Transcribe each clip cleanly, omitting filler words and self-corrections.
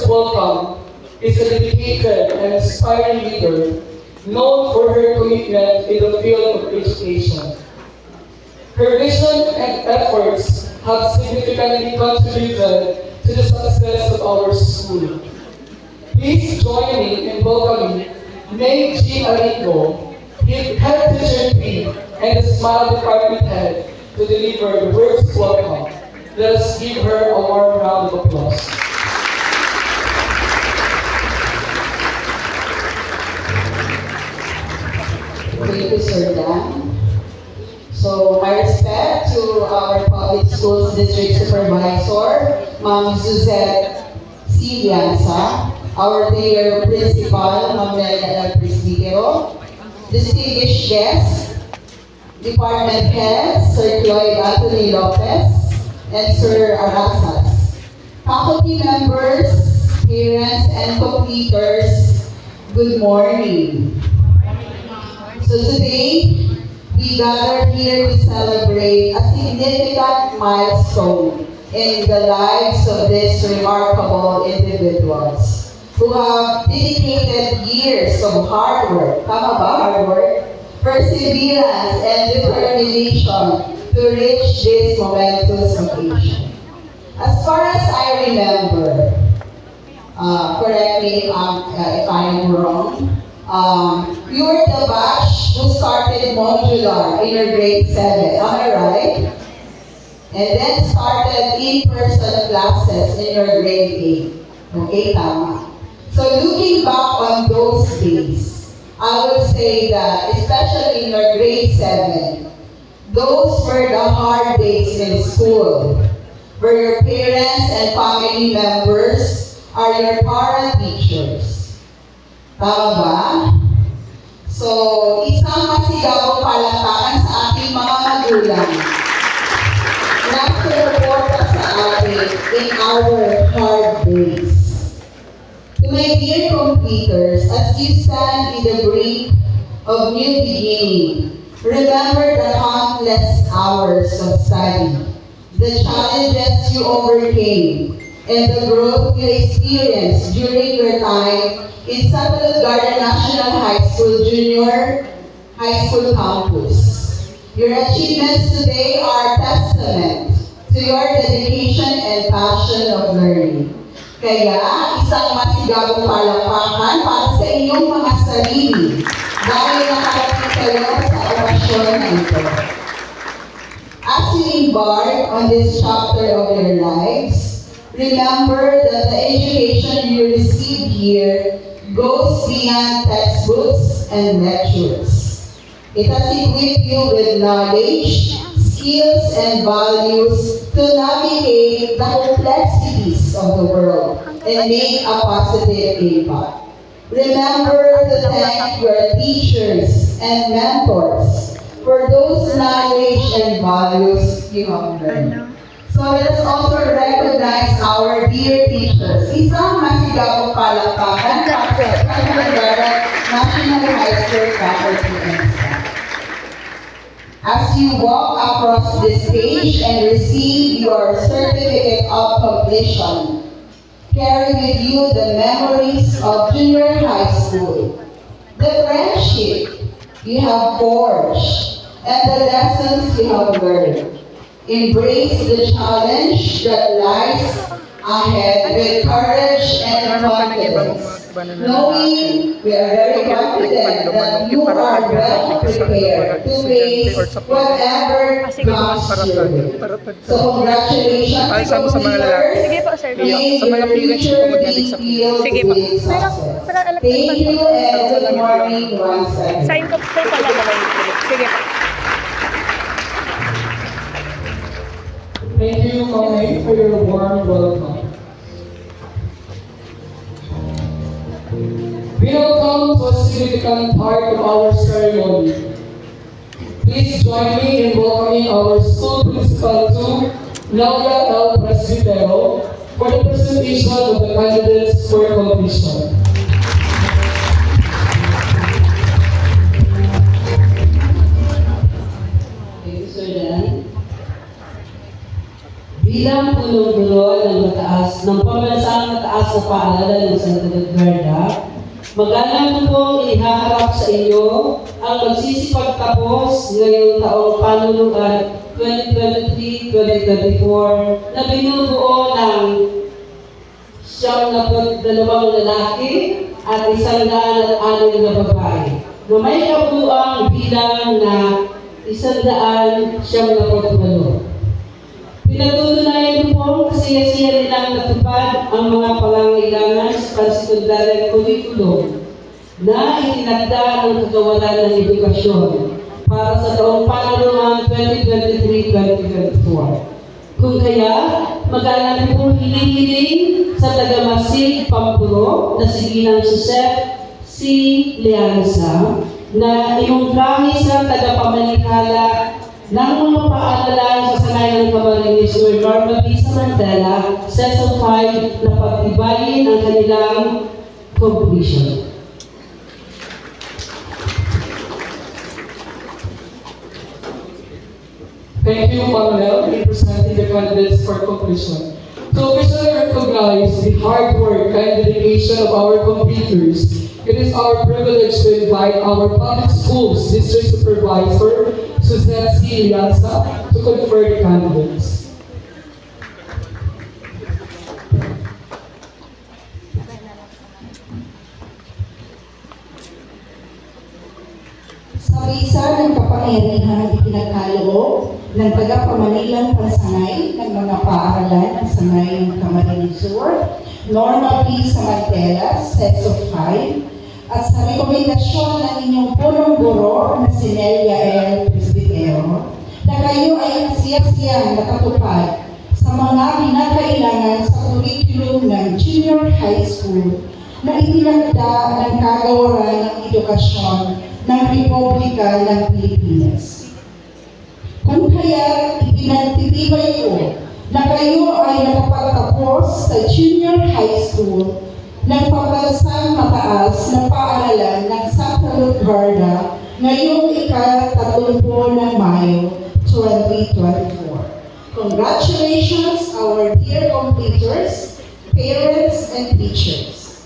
welcome is a dedicated and inspiring leader known for her commitment in the field of education. Her vision and efforts have significantly contributed to the success of our school. Please join me in welcoming May G. Arico, Head Teacher 3, and the Smile Department Head to deliver the words of welcome. Let us give her a warm round of applause. Thank you, Sir Dan. So, my respect to our public schools district supervisor, Ma'am Suzette C. Vianza, our dear principal, Ma'am Lena L. Presbitero, distinguished guests, department heads, Sir Cloyd Anthony Lopez, and Sir Arasas, faculty members, parents, and completers, good morning. So today, we gather here to celebrate a significant milestone in the lives of these remarkable individuals who have dedicated years of hard work, hard work, perseverance, and determination to reach this momentous occasion. As far as I remember, correct me if I am wrong, you were the batch who started modular in your grade 7, am I right? And then started in-person classes in your grade 8. Okay, tama. So looking back on those days, I would say that, especially in your grade 7, those were the hard days in school, where your parents and family members are your parent teachers. Tama ba? So, isang masigawang palakpakan sa ating mga magulang na sumuporta sa atin in our hard days. To my dear completers, as you stand in the brink of new beginning, remember the countless hours of study, the challenges you overcame, and the growth you experienced during your time in Santa Garden National High School Junior High School Campus. Your achievements today are testament to your dedication and passion of learning. Kaya, isang masigabong palakpakan para sa inyong mga sarili dahil nakarating kayo sa okasyon na ito. As you embark on this chapter of your lives, remember that the education you receive here goes beyond textbooks and lectures. It has equipped you with knowledge, skills, and values to navigate the complexities of the world and make a positive impact. Remember to thank your teachers and mentors for those knowledge and values you have learned. So let us also recognize our dear teachers. Isang masigabong palakpakan para sa National High School faculty and staff. As you walk across the stage and receive your certificate of completion, carry with you the memories of junior high school, the friendship you have forged, and the lessons you have learned. Embrace the challenge that lies ahead with courage and confidence, knowing we are very confident that you are well prepared to face whatever comes your way. So congratulations to completers. May your future be filled with success. Thank you and good morning once again. Sign ko po pala naman. Sige po. Thank you, Ma'am, for your warm welcome. We now come to a significant part of our ceremony. Please join me in welcoming our school principal to Nadia L. Presbitero for the presentation of the candidates for completion. Bilang punong-dulo ng mataas pagtataas ng pambansang mataas na paaralan ng Santa Edgarda, magalang pong ihaharap sa inyo ang magsisipagtapos ngayong taong panunungan 2023-2024 na binubuo ng 92 lalaki at 106 na babae na may kabuuang bilang na 178. Pinatutunayan po kasiyasiya nilang natupad ang mga pangangailangan sa pansekundaryang kurikulum na itinagda ng kagawaran ng edukasyon para sa taong panunungan 2023-2024. Kung kaya, mag-aaral po hinihiling sa taga-Masig, Pampuro na si Ginang Joseph C. Lianza na imungkahi sa taga-pamanikala ng mga paaralan sa Sanayan ng Camarines Sur Norma B. Samantala, Season 5 na pagtibayin ang kanilang completion. Thank you, Pamela, in presenting the candidates for completion. To officially recognize the hard work and dedication of our completers, it is our privilege to invite our public schools district supervisor, Suzette C. Lianza, to confer the candidates. Sa bisa ng kapangyarihan ipinagkaloob ng taga-pamanilang pansanay ng mga paaralan ng Sanay ng Camarines Sur, Norma P. Samantela, Season 5, at sa rekomendasyon ng inyong punong guro na si Nelia L. Presbitero, na kayo ay kasiyasiyang nakatupad sa mga kinakailangan sa curriculum ng junior high school na itinagda ng kagawaran ng edukasyon ng Republika ng Pilipinas. Kung kaya ipinagtitibay ko na kayo ay nakapagtapos sa junior high school ng pambansang mataas na paaralan ng Santa Edgarda ngayong ika-30 ng Mayo 2024. Congratulations, our dear completers, parents, and teachers.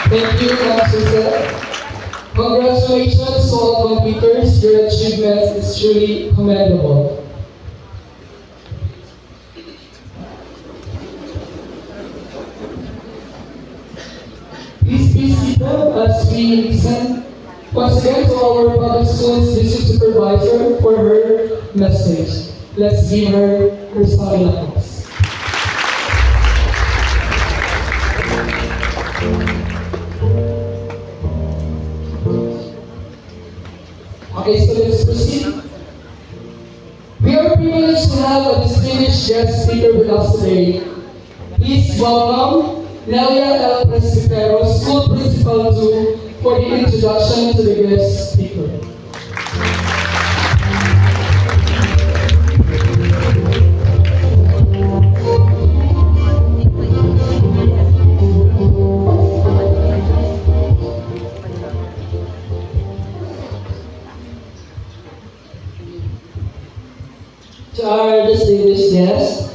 Thank you, Suzette. Congratulations to all completers. Your achievement is truly commendable. Please be seated as we listen once again to our public schools district supervisor for her message. Let's give her solid applause. Okay, so let's proceed. We are privileged to have a distinguished guest speaker with us today. Please welcome Nelia L. Presbitero, School Principal 2, for the introduction to the guest speaker. To our distinguished guests,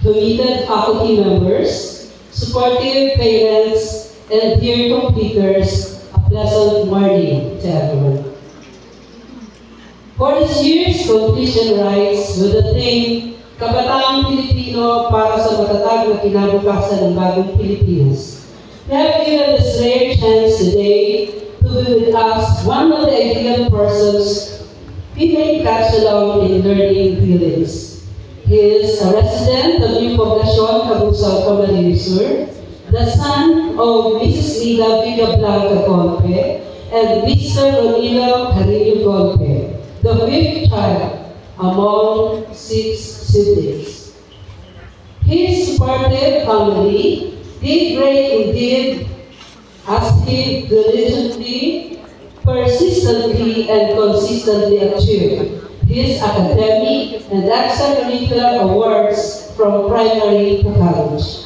committed faculty members, supportive parents, and dear completers, a pleasant morning to everyone. For this year's completion rites with the theme, Kabataang Pilipino para sa matatag na kinabukasan ng bagong Pilipinas, we have given this rare chance today to be with us one of the ideal persons we may catch along in learning feelings. He is a resident of New Poblacion, Cabusao, Camarines Sur, the son of Mrs. Nida Viga Blanca Golpe and Mr. Ronilo Carrillo Golpe, the fifth child among 6 siblings. His supportive family did great indeed as he diligently, persistently, and consistently achieved his academic and extracurricular awards from primary to college.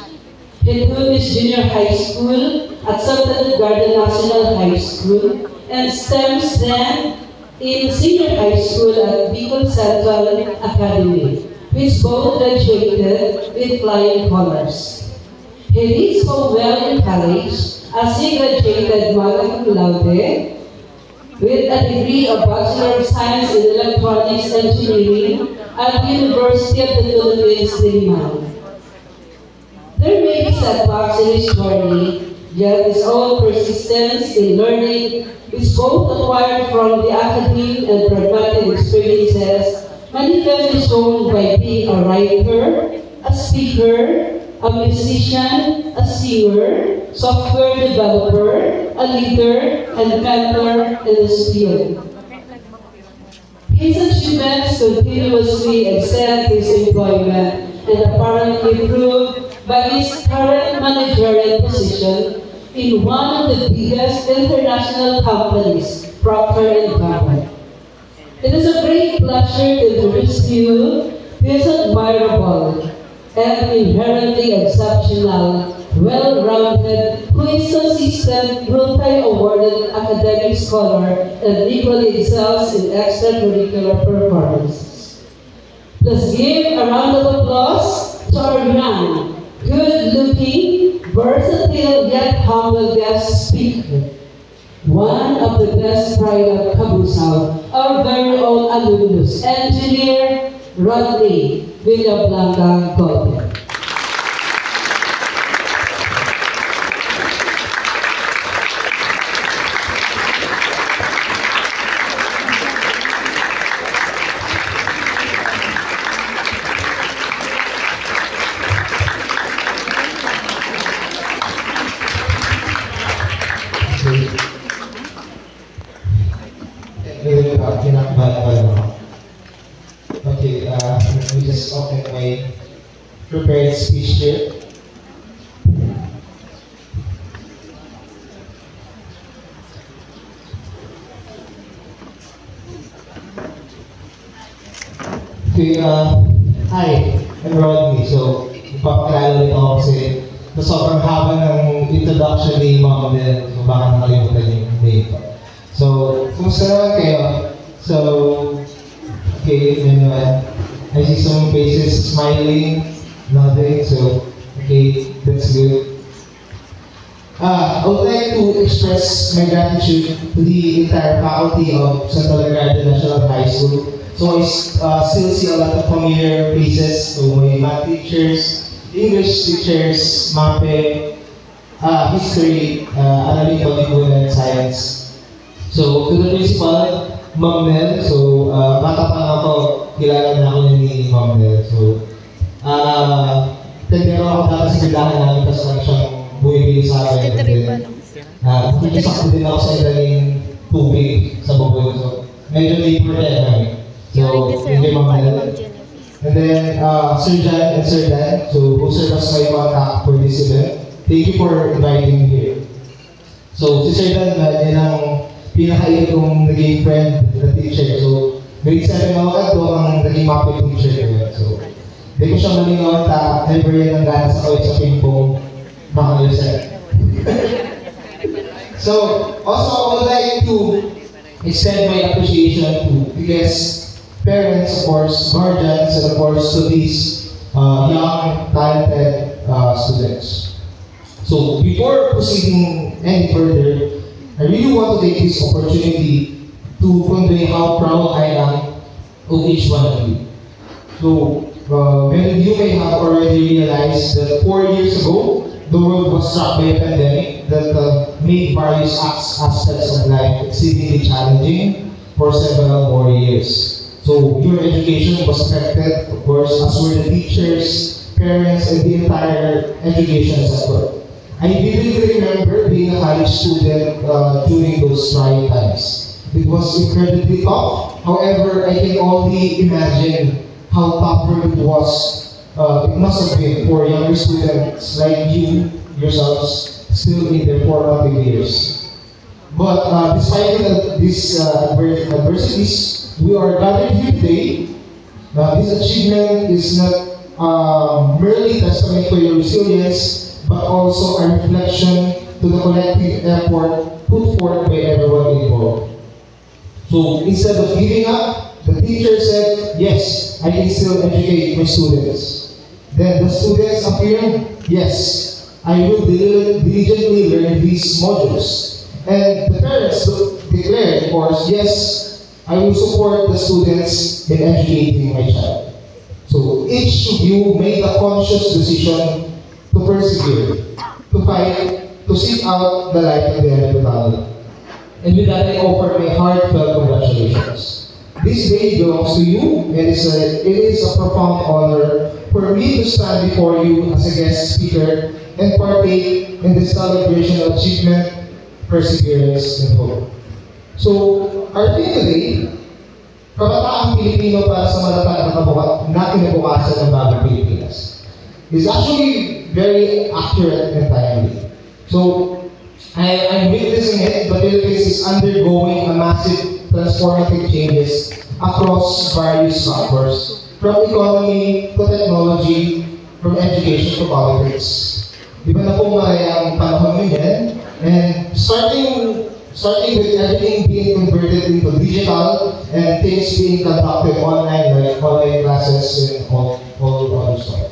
He took his junior high school at Santa Edgarda National High School and STEMs then in senior high school at Bicol Central Academy, which both graduated with flying colors. He did so well in college as he graduated magna cum laude with a degree of Bachelor of Science in Electronics Engineering at University of the Philippines, Diliman. There may be setbacks in his journey, yet his own persistence in learning, which both acquired from the academic and pragmatic experiences, manifestly shown by being a writer, a speaker, a musician, a singer, software developer, a leader, and mentor in his field. His achievements continuously excel his employment and apparently proved by his current managerial position in one of the biggest international companies, Procter & Gamble. It is a great pleasure to introduce to you his admirable and inherently exceptional, well-rounded, who is consistent, multi-awarded academic scholar and equally excels in extracurricular performances. Let's give a round of applause to our young, good-looking, versatile yet humble guest speaker, one of the best pride of Cabusao, our very own alumnus, Engineer Rodney Villablanca Golden. Okay, let me just open my prepared speech here. Okay, hi, I'm Rodney. So, ipapakilala nito ako kasi na sobrang haba ng introduction ni Ma'am Mel. So, baka nakalimutan yung name ko. So, kumusta naman kayo? So, okay, and I see some faces smiling, nodding, so, okay, that's good. I would like to express my gratitude to the entire faculty of Central Agrarian National High School. So, I still see a lot of familiar faces, so my math teachers, English teachers, MAPE, history, analytical and science. So, to the principal, Ma'am Mel, so, bata pa lang ako, kilala na ako ni Ma'am Mel. So, tendero ako dati sa bilangan namin kasi lang siyang bumibili sa akin. And then, nakikisakto din ako sa ilaling tubig sa baboy. So, medyo labor din namin. So, thank you, Ma'am Mel. And then, Sir Jan and Sir Dan, so, who serve as my contact for this event. Thank you for inviting me here. So, si Sir Dan, yan ang pinakain kong naging friend na teacher. So, grade 7 ako at ang naging MAPE teacher ko. So, hindi ko siya malingon, never yan ang ganas ako sa ping-pong baka yourself. So, also I would like to extend my appreciation to the guests, parents, of course, guardians, and of course to these young, talented students. So, before proceeding any further, I really want to take this opportunity to convey how proud I am of each one of you. So, many of you may have already realized that 4 years ago, the world was struck by a pandemic that made various aspects of life exceedingly challenging for several more years. So, your education was affected, of course, as were the teachers, parents, and the entire education sector. I vividly remember being a college student during those trying times. It was incredibly tough. However, I can only imagine how tougher it was. It must have been for younger students like you yourselves, still in their formative years. But despite these adversities, we are gathered here today. This achievement is not merely testament to your resilience, but also a reflection to the collective effort put forth by everyone involved. So instead of giving up, the teacher said, yes, I can still educate my students. Then the students affirmed, yes, I will diligently learn these modules. And the parents declared, of course, yes, I will support the students in educating my child. So each of you made a conscious decision to persevere, to fight, to seek out the light at the end of the tunnel. And with that, I offer my heartfelt congratulations. This day belongs to you, and it is a profound honor for me to stand before you as a guest speaker and partake in this celebration of achievement, perseverance, and hope. So, our theme today, Kabataang Pilipino para sa matatag na kinabukasan ng bagong Pilipinas, is actually very accurate and timely. So, I'm witnessing it. The Philippines is undergoing a massive transformative changes across various factors, from economy to technology, from education to politics. Di ba na po marayang panahon yun yan? And starting with everything being converted into digital and things being conducted online, like online classes and all other stuff.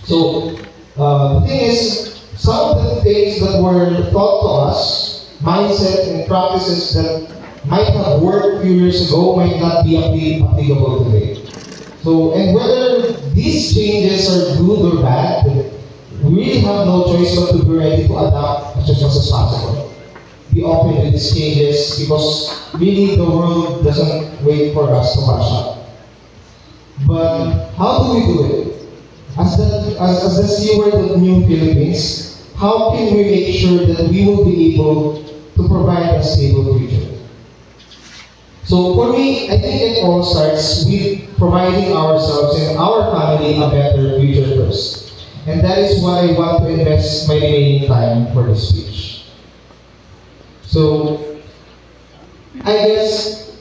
So, the thing is, some of the things that were taught to us, mindset and practices that might have worked a few years ago might not be applicable today. So, and whether these changes are good or bad, we really have no choice but to be ready to adapt as much as possible. Be open with these changes because really the world doesn't wait for us to catch up. But how do we do it? As the steward of New Philippines, how can we make sure that we will be able to provide a stable future? So for me, I think it all starts with providing ourselves and our family a better future first. And that is why I want to invest my remaining time for this speech. So, I guess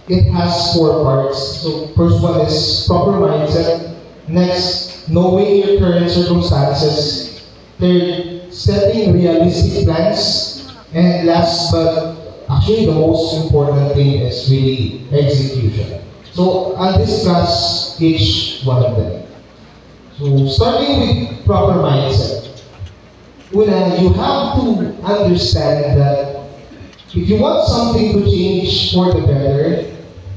it has 4 parts. So, first one is proper mindset. Next, knowing your current circumstances. Third, setting realistic plans. And last, but actually the most important thing is really execution. So, I'll discuss each one of them. So, starting with proper mindset. Una, you have to understand that if you want something to change for the better,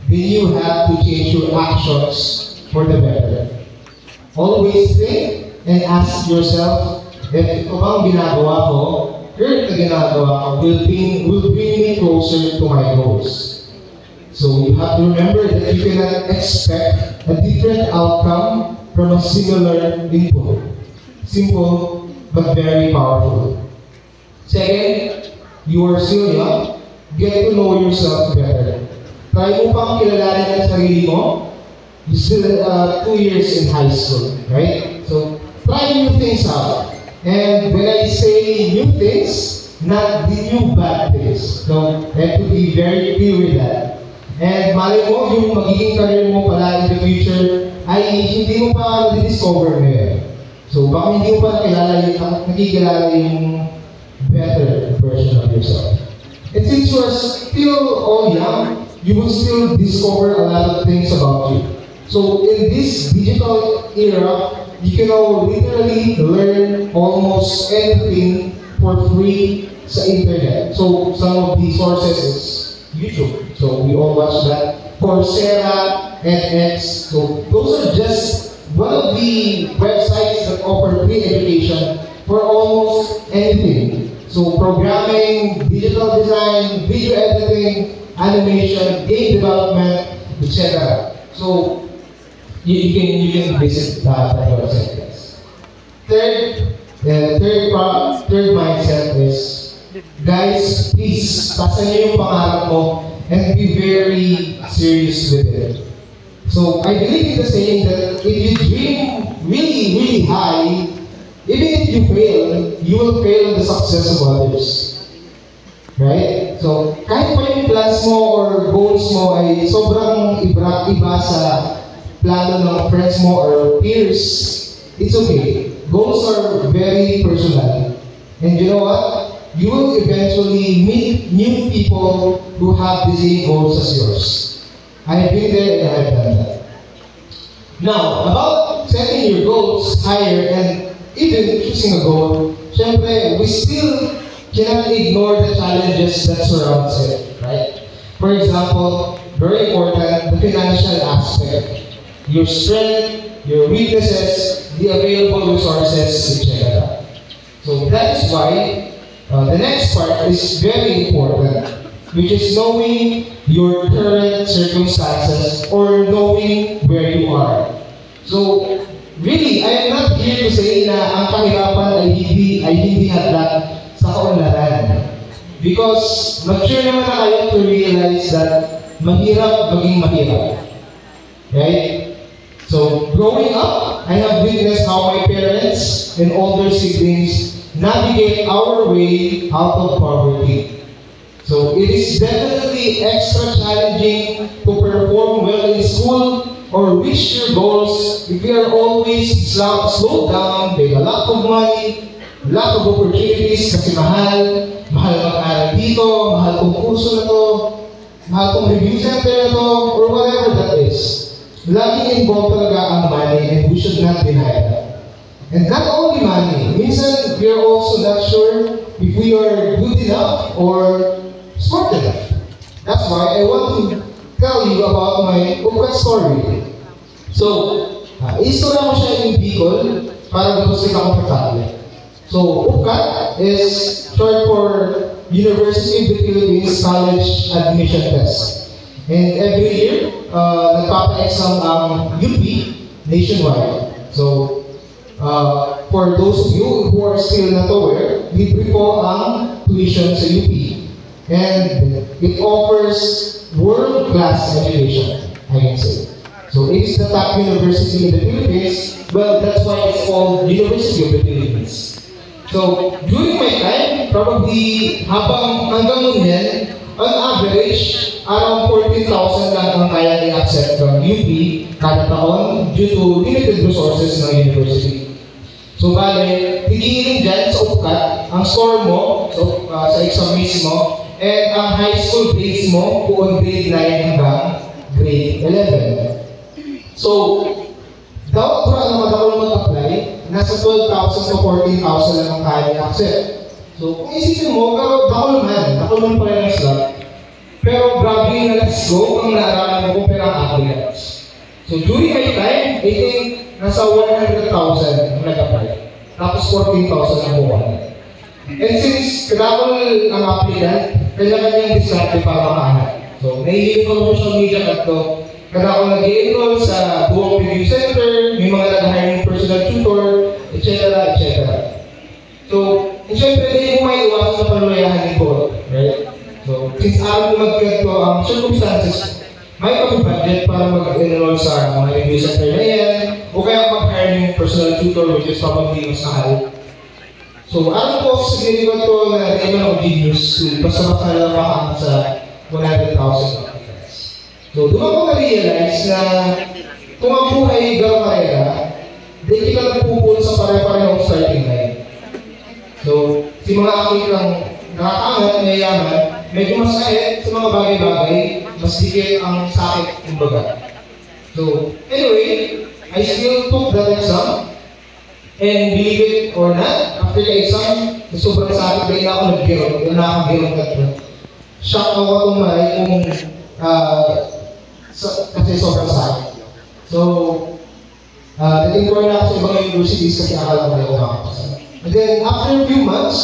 then you have to change your actions for the better. Always think and ask yourself, if ito bang ginagawa ko, current na ginagawa ko, will bring me closer to my goals. So you have to remember that you cannot expect a different outcome from a similar input. Simple, but very powerful. Second, you are still young. Get to know yourself better. Try mo pang kilalanin ang sarili mo. You still 2 years in high school, right? So, try new things out. And when I say new things, not the new bad things. So, I have to be very clear with that. And mali mo, yung magiging career mo pala in the future, ay hindi mo pa na-discover ngayon. So, baka hindi mo pa nakikilala yung better version of yourself. And since you are still all young, you will still discover a lot of things about you. So, in this digital era, you can now literally learn almost anything for free sa internet. So, some of the sources is YouTube. So, we all watch that. Coursera, edX. So, those are just one of the websites that offer free education for almost anything. So programming, digital design, video editing, animation, game development, etc. So you can visit that website. Third mindset is, guys, please, tasan niyo yung pangarap mo and be very serious with it. So, I believe in the saying that if you dream really, really high, even if you fail, you will fail in the success of others. Right? So, kahit pa yung plans mo or goals mo ay sobrang iba sa plano ng friends mo or peers, it's okay. Goals are very personal. And you know what? you will eventually meet new people who have the same goals as yours. I have been there and I have done that. Now, about setting your goals higher and even choosing a goal, syempre, we still cannot ignore the challenges that surrounds it, right? For example, very important, the financial aspect. Your strength, your weaknesses, the available resources, etc. So that is why the next part is very important, which is knowing your current circumstances or knowing where you are. So, really, I am not here to say na ang kahirapan ay hindi hadlang sa kaunlaran. Because mature naman na kayo to realize that mahirap maging mahirap. Right? So, growing up, I have witnessed how my parents and older siblings navigate our way out of poverty. So, it is definitely extra challenging to perform well in school or reach your goals if you are always slowed down by the lack of money, lack of opportunities kasi mahal mag-aral dito, mahal tong kurso na to, mahal tong review center na to, or whatever that is. Laging involved talaga ang money and we should not deny that. And not only money, minsan we are also not sure if we are good enough or smart enough. That's why I want to tell you about my UPCAT story. So, istorya mo siya in Bicol para gusto ka komportable. So, UPCAT is short for University of the Philippines College Admission Test. And every year, nagpapa-exam ang UP nationwide. So, for those of you who are still not aware, libre po ang tuition sa UP. And it offers world-class education, I can say. So it is the top university in the Philippines. Well, that's why it's called University of the Philippines. So during my time, probably hanggang nun yan, on average, around 14,000 lang ang kaya i-accept from UP kada taon due to limited resources ng university. So bale, tigilin dyan sa UPCAT, ang score mo sa exam mismo, and ang high school grades mo kung grade 9 hanggang grade 11. So, dapat para naman ako mag-apply, nasa 12,000 to 14,000 lang ang kaya i-accept. So, kung isipin mo, ako naman pa rin ang slot. Pero grabe yung let's go kung naaralan mo kung perang applicants. So, during my time, I think nasa 100,000 ang nag-apply. Tapos 14,000 ang buwan. And since kadakol ang applicant, kailangan niyang diskarte para makahanap. So, nahihiling ko sa social media at to, kadakol nag-i-enroll sa buong review center, may mga nag-hire ng personal tutor, etc. etc. So, and syempre, hindi mo may iwasan sa panulayahan ni God, right? So, since alam mo mag-get to ang circumstances, may pag-budget para mag-enroll sa mga review center na yan, o kaya mag-hire ng personal tutor, which is probably mas mahal. So, alam ko, significant to na naman ako genius basta-basta lang makaangat sa 100,000 applicants. So, doon ako na-realize na kung ang buhay gano'ng karera, di kita nagpupul sa pare-parehong starting line. So, si mga aking lang nakakaangat, mayayaman, medyo mas kahit sa mga bagay-bagay, mas dikit ang sakit, kumbaga. So, anyway, I still took that exam. And believe it or not, after the exam, sobrang sakit rin ako nag-girong. Yung nakakagirong ka ito. Shock ako itong maray kung kasi sobrang sakit. So, nag-inquire na ako sa ibang universities kasi akala ko na ako makapasa. And then, after a few months,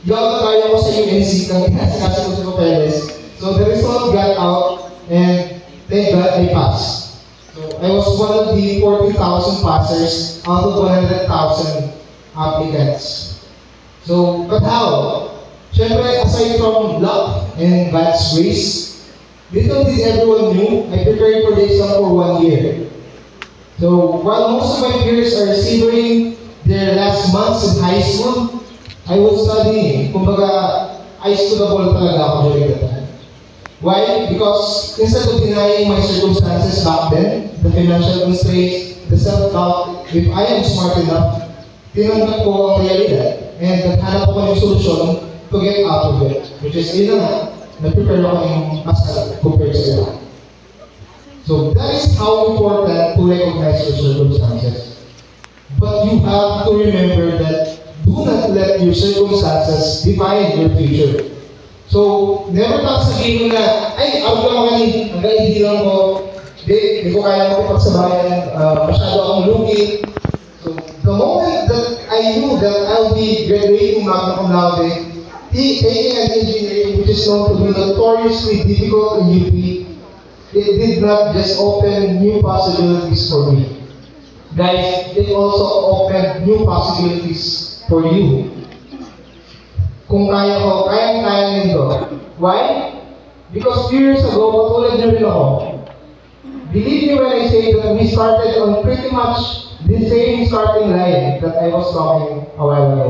yung kaya ko sa UNC ng kasi ko sa papeles. So, the result got out and thank God I passed. So, I was one of the 40,000 passers out of 100,000 applicants. So, but how? Siyempre, aside from luck and God's grace, little did everyone knew, I prepared for the exam for 1 year. So, while most of my peers are savoring their last months in high school, I was studying. Kumbaga, high schoolable talaga ako during that time. Why? Because instead of denying my circumstances back then, the financial constraints, the self-doubt, if I am smart enough, tinanggap ko ang realidad and naghanap ko ng solusyon to get out of it. Which is, yun na, nag-prepare ako yung mas compared sa iba. So that is how important to recognize your circumstances. But you have to remember that do not let your circumstances define your future. So, never lang sabihin mo na, ay, out lang ako hanggang hindi lang ko, hindi ko kaya makipagsabayan, masyado akong lugi. So, the moment that I knew that I'll be graduating magna cum laude, taking an engineering which is known to be notoriously difficult in UP, it did not just open new possibilities for me. Guys, it also opened new possibilities for you. Kung kaya ko, kaya nito. Why? Because few years ago, patulad niyo rin ako. Believe me when I say that we started on pretty much the same starting line that I was talking a while ago.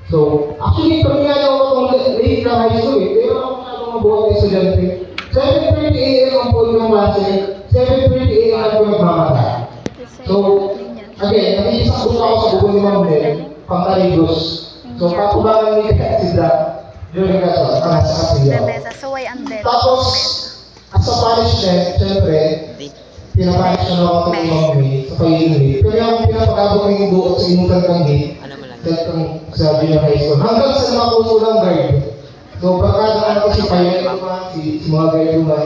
So, actually, kami nga ako itong late na high school pero ako masyadong mabuhat na estudyante. 7:30 a.m. ang po yung klase, 7:30 a.m. ang po nagmamata. So, again, nakikisang buka ako sa bubong ni Ma'am Mel, pang-Tarigos. So, patubangan ni Sida, during that one, sa Kasiya. Tapos, as a punishment, syempre, pinapanish na ako ng Ma'am Mel sa pag-iinit. Pero yung pinapagabot ng buot sa inutan kang gate, sa junior high school. Hanggang sa mga puso lang guard. So, baka naman kasi pilot naman, si mga guard naman.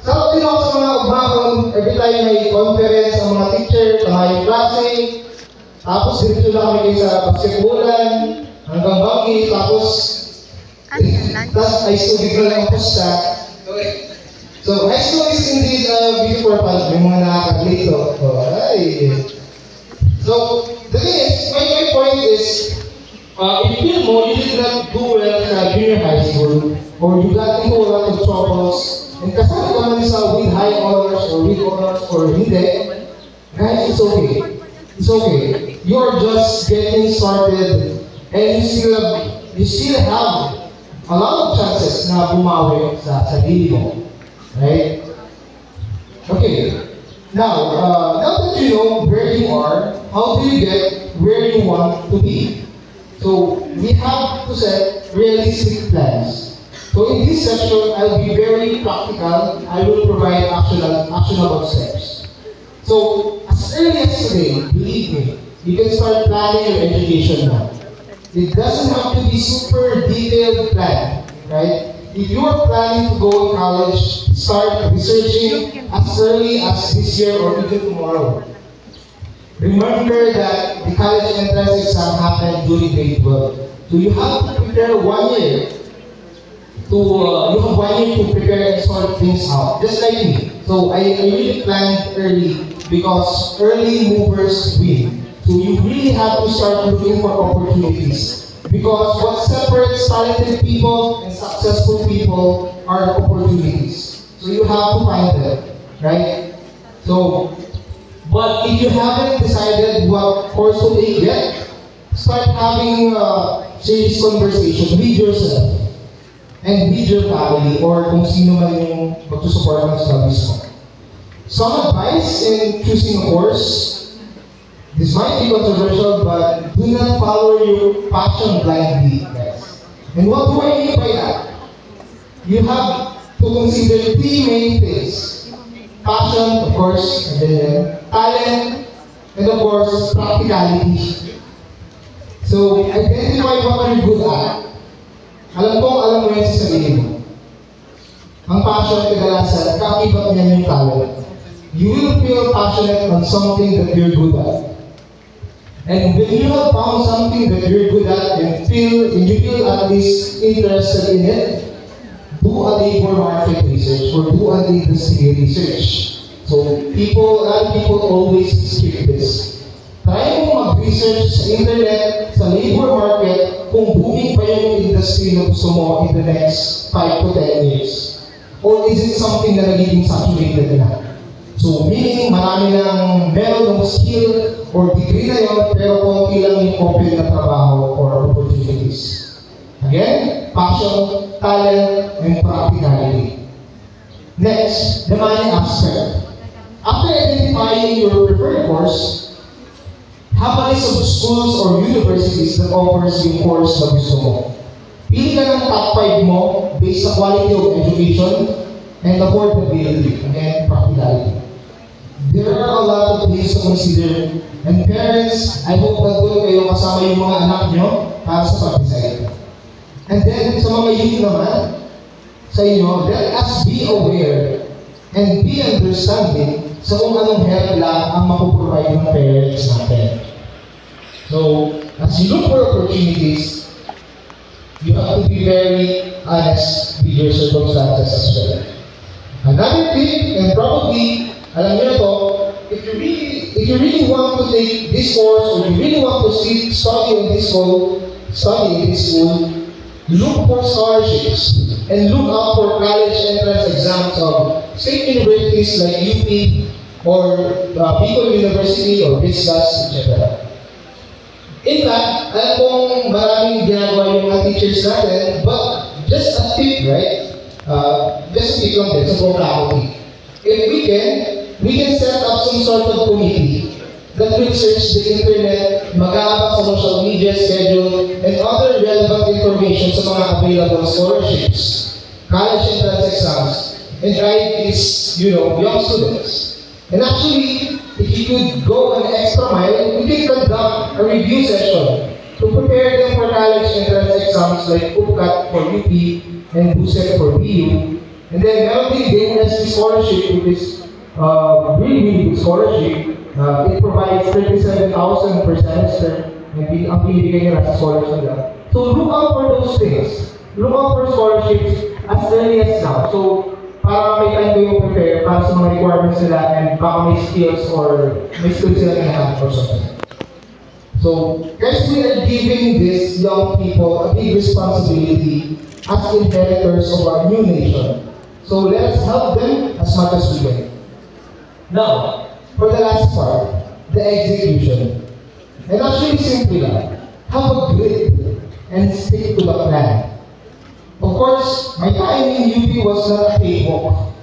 Sa din ako sa mga ugbakon, every time may conference ang mga teacher, sa mga klase, tapos dito lang kami kayo sa basketballan, hanggang bangki, tapos high school bigla lang ako sa. So, high school is indeed beautiful part. May mga nakakaglito. So, the thing is, my point is, if you feel mo, you did not do well sa junior high school, or you got into a lot of troubles, and kasama ka man sa with high honors or with honors or hindi, guys, it's okay. It's okay. You are just getting started, and you still have a lot of chances na bumawi sa sarili mo. Right? Okay. Now that you know where you are, how do you get where you want to be? So, we have to set realistic plans. So, in this session, I'll be very practical. I will provide actionable steps. So, as early as today, believe me, you can start planning your education now. It doesn't have to be super detailed plan, right? If you are planning to go in college, start researching as early as this year or even tomorrow. Remember that the college entrance exam happened during grade 12. So you have to prepare 1 year to prepare and sort things out, just like me. So I really planned early because early movers win. So you really have to start looking for opportunities. Because what separates talented people and successful people are opportunities. So you have to find them, right? So, but if you haven't decided what course to take yet, start having a serious conversation with yourself and with your family or kung sino man yung magsusupport ng studies mo. Some advice in choosing a course. This might be controversial, but do not follow your passion blindly, guys. And what do I mean by that? You have to consider 3 main things. Passion, of course, and then talent, and of course, practicality. So, identify what you're good at. Alam mo yan sa sarili mo. Ang passion, kadalasan, kakibat niyan yung talent. You will feel passionate on something that you're good at. And when you have found something that you're good at and you feel at least interested in it, do a labor market research or do an industry research. So a lot of people always skip this. Try mo mag-research sa internet, sa labor market, kung booming pa yung industry na gusto mo in the next 5 to 10 years. Or is it something na nagiging saturated na? So, meaning marami ng meron ng skill or degree na yun, pero konti lang yung open na trabaho or opportunities. Again, passion, talent, and practicality. Next, the money aspect. After identifying your preferred course, have a list of schools or universities that offers yung course na gusto mo. pili ka ng top 5 mo based sa quality of education and affordability. Again, practicality. There are a lot of things to consider. And parents, I hope that doon kayo kasama yung mga anak nyo para sa pag-decide. And then, sa mga youth naman, sa inyo, let us be aware and be understanding sa kung anong help lang ang mapuprovide ng parents natin. So, as you look for opportunities, you have to be very honest with your circumstances as well. Another thing, and probably, alam niyo to, if you really want to take this course or you really want to study in this school, look for scholarships and look out for college entrance exams of state universities like UP or Bicol University or Vistas, etc. In fact, alam kong maraming ginagawa yung mga teachers natin, but just a tip, right? Just a tip lang din sa faculty. If we can set up some sort of committee that will search the internet, mag-aabang sa social media schedule, and other relevant information sa mga available scholarships, college entrance exams, and guide these, young students. And actually, if you could go an extra mile, we can conduct a review session to prepare them for college entrance exams like UPCAT for UP and BUSET for BU. And then meron din DNSP scholarship, which is really good scholarship. It provides 37,000 per semester, and ang pinibigay nila sa scholarship nila. So look out for those things. Look out for scholarships as early as now. So para may time kayo prepare para sa mga requirements nila and baka may skills sila na or something. So guys, we are giving these young people a big responsibility as inheritors of our new nation. So let us help them as much as we can. Now, for the last part, the execution. And actually, simply lang, have a grit and stick to the plan. Of course, my time in UP was not a playbook.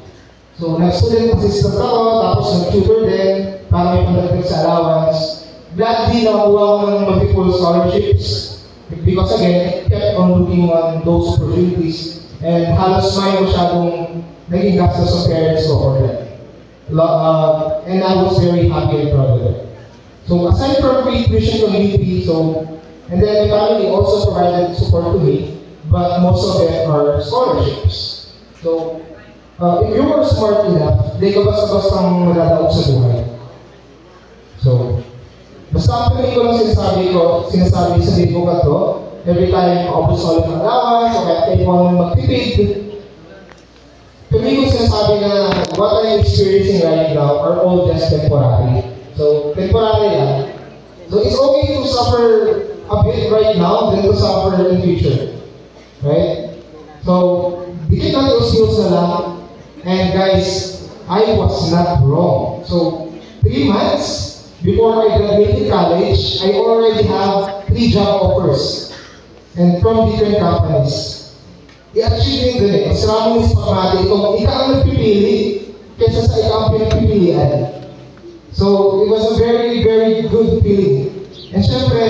So, nag-student assistant ako, tapos nag-tutor din, para may pandagdag sa allowance. Gladly nakakuha ko ng multiple scholarships. Because again, I kept on looking on those opportunities. And halos may masyadong naging gastos sa parents ko for that. And I was very happy and proud of it. So aside from free tuition from UP, and then my family also provided support to me, but most of it are scholarships. So if you were smart enough, di ka basta-bastang madadaog sa buhay. So basta ang pinili ko lang sinasabi sa video ka to, every time maubos ko ulit ng allowance, o kaya kayo mo magtipid, pinili ko sinasabi na what I'm experiencing right now are all just temporary. So, temporary lang. So, it's okay to suffer a bit right now than to suffer in the future. Right? So, dikit natin usiyos na lang. And guys, I was not wrong. So, 3 months before I graduated college, I already have 3 job offers. And from different companies. I-achieve din eh. Mas maraming spagmati itong ikaw ang nagpipili kaysa sa ikaw ang pinagpipilian. So, it was a very, very good feeling. And syempre,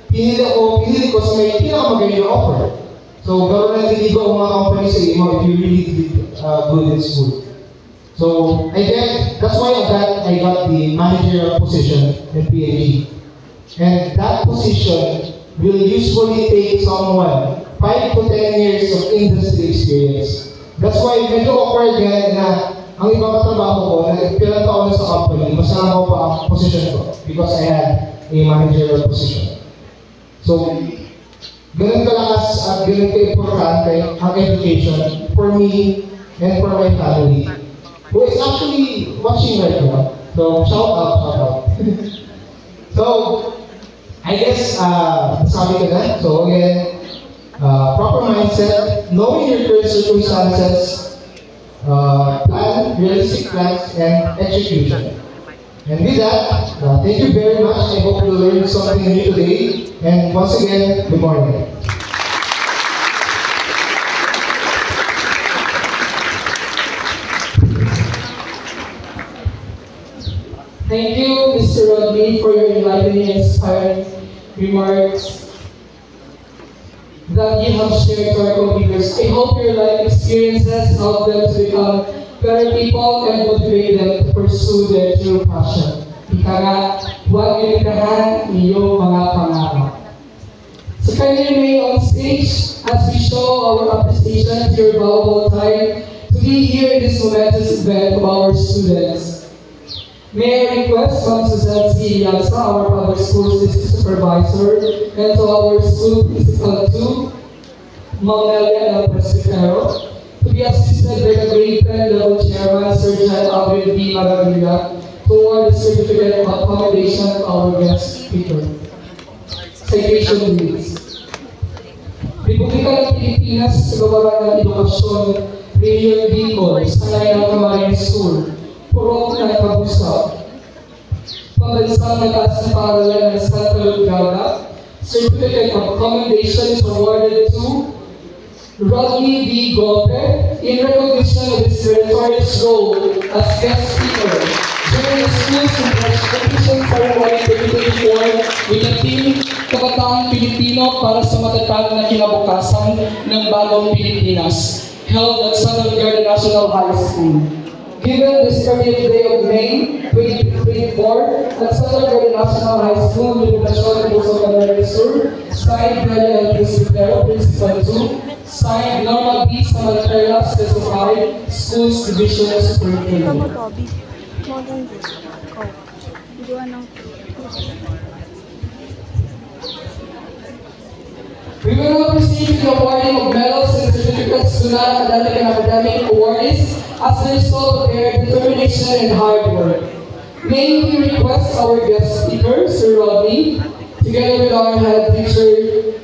pinili ko sa may pinakamagaling na offer. So, gano'n lang diligo ang mga company sa iyo if you really did good in school. So, that's why I got the managerial position in PNG. And that position will usually take someone 5 to 10 years of industry experience. That's why medyo awkward yan na ang ibang katrabaho ko na ilang taon na sa company, mas nalaman ko pa ang position ko because I had a managerial position. So, ganun kalakas at ganun ka-importante ang education for me and for my family, who is actually watching right now. So, shout out. So, I guess, sabi ko na. So, again, proper mindset, knowing your current circumstances, plan, realistic plans, and execution. And with that, thank you very much. I hope you learned something new today. And once again, good morning. Thank you, Mr. Rodney, for your enlightening and inspiring remarks. that you have shared to our co-leaders. I hope your life experiences help them to become better people and motivate them to pursue their true passion. Ika nga, huwag ilikahan iyong mga pangarap. So kindly remain on stage as we show our appreciation to your valuable time to be here in this momentous event of our students. May I request Ma'am Suzanne C. Yalsa, our public schools district supervisor, and to our school principal too, Ma'am Nelia L. Presbitero, to be assisted by the grade 10 level chairman, Sir John Alvin V. Maragula, toward the certificate of accommodation of our guest speaker. Citation reads: Republika ng Pilipinas sa Kabaran ng Edukasyon, Mayor Bicol, Sanay ng Camarines School, Purok ng Kabusap. Pambansang nataas na paaralan ng Santa Lugada, certificate of commendation is awarded to Rodney V. Gope in recognition of his meritorious role as guest speaker during the school's graduation ceremony 2024 with the theme Kabataang Pilipino para sa matatag na kinabukasan ng bagong Pilipinas, held at Santa Lugada National High School. Given this 30th day of May 2024 at Santa Lugada National High School, Universidad de Bulacan Sur, signed Nelia L. Presbitero, Principal 2, signed Norma B. Samanterla, Specified Schools Division Superintendent. We will now proceed to the awarding of medals and certificates to non-academic and academic awardees as a result of their determination and hard work. May we request our guest speaker, Sir Rodney, together with our head teacher,